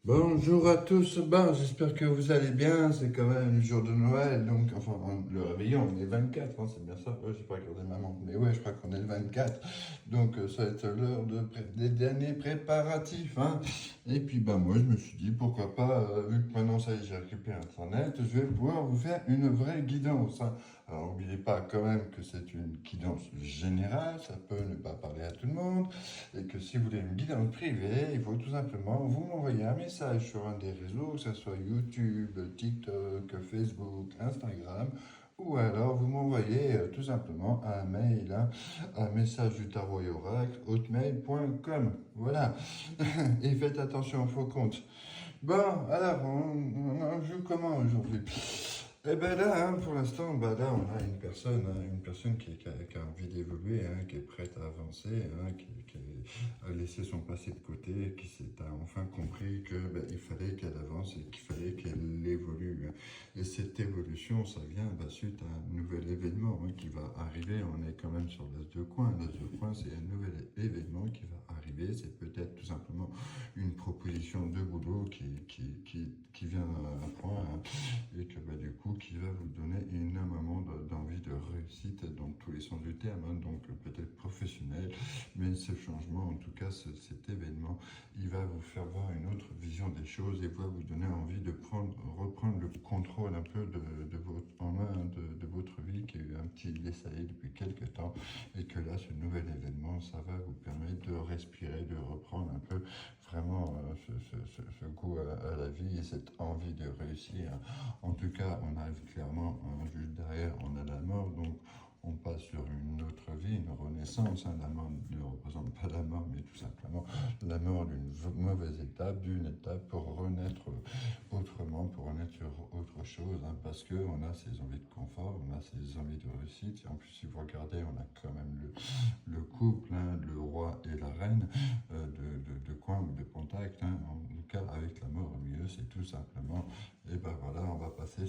Bonjour à tous, j'espère que vous allez bien, c'est quand même le jour de Noël, donc enfin le réveillon, on est le 24, hein, c'est bien ça, ouais, j'ai pas regardé ma montre, mais ouais, je crois qu'on est le 24, donc ça va être l'heure des derniers préparatifs, hein. Et puis moi je me suis dit, pourquoi pas, vu que maintenant ça y est, j'ai récupéré Internet, je vais pouvoir vous faire une vraie guidance, hein. Alors n'oubliez pas quand même que c'est une guidance générale, ça peut ne pas parler à tout le monde, et que si vous voulez une guidance privée, il faut tout simplement vous m'envoyer un message sur un des réseaux, que ce soit YouTube, TikTok, Facebook, Instagram, ou alors vous m'envoyez tout simplement un mail, hein, un message du tarot et oracle, hotmail.com. Voilà. Et faites attention au faux compte. Bon, alors, on joue comment aujourd'hui? Eh ben là, hein, pour l'instant, là, on a une personne, hein, qui a envie d'évoluer, hein, qui est prête à avancer, hein, qui a laissé son passé de côté, qui s'est enfin compris que il fallait qu'elle avance et qu'il fallait qu'elle évolue, hein. Et cette évolution, ça vient suite à un nouvel événement, hein, qui va arriver. On est quand même sur l'as de coin. L'as de coin, c'est un nouvel événement qui va arriver. C'est peut-être tout simplement une proposition de boulot qui vient à point, hein, et que du coup qui va vous donner énormément d'envie de réussite dans tous les sens du terme, hein, donc peut-être professionnel, mais ce changement, en tout cas cet événement, il va vous faire voir une autre vision des choses et va vous donner envie de reprendre le contrôle un peu de votre, en main de votre vie qui a eu un petit laisser-aller depuis quelques temps, et que là ce nouvel événement, ça va vous permettre de respirer, de reprendre un peu vraiment ce goût à la vie et cette envie de réussir. En tout cas, on arrive clairement, hein, juste derrière, on a la mort, donc on passe sur une autre vie, une renaissance, hein. La mort ne représente pas la mort, mais tout simplement la mort d'une mauvaise étape, d'une étape pour renaître autrement, pour renaître sur autre chose, hein, parce qu'on a ses envies de confort, on a ses envies de réussite, et en plus, si vous regardez, on a quand même le couple, hein, le roi et la reine, de coin ou de contact, hein, en tout cas avec la mort au milieu, c'est tout simplement, et voilà, on va pouvoir passer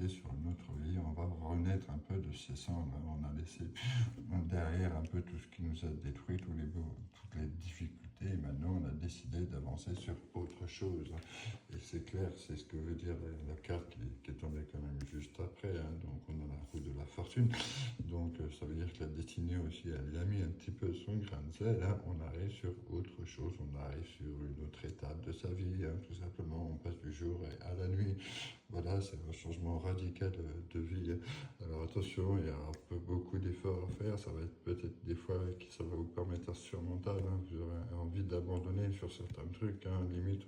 sur une autre vie, on va renaître un peu de ses cendres, hein. On a laissé derrière un peu tout ce qui nous a détruit, toutes les difficultés, et maintenant on a décidé d'avancer sur autre chose, hein. Et c'est clair, c'est ce que veut dire la carte qui est tombée quand même juste après, hein. Donc on a la roue de la fortune, donc ça veut dire que la destinée aussi, elle a mis un petit peu son grain de sel, hein. On arrive sur autre chose, on arrive sur une autre étape de sa vie, hein. Tout simplement, on passe du jour à la nuit. Voilà, c'est un changement radical de vie, hein. Alors attention, il y a beaucoup d'efforts à faire, ça va être peut-être des fois ça va vous permettre insurmontable, hein. Vous aurez envie d'abandonner sur certains trucs, hein. Limite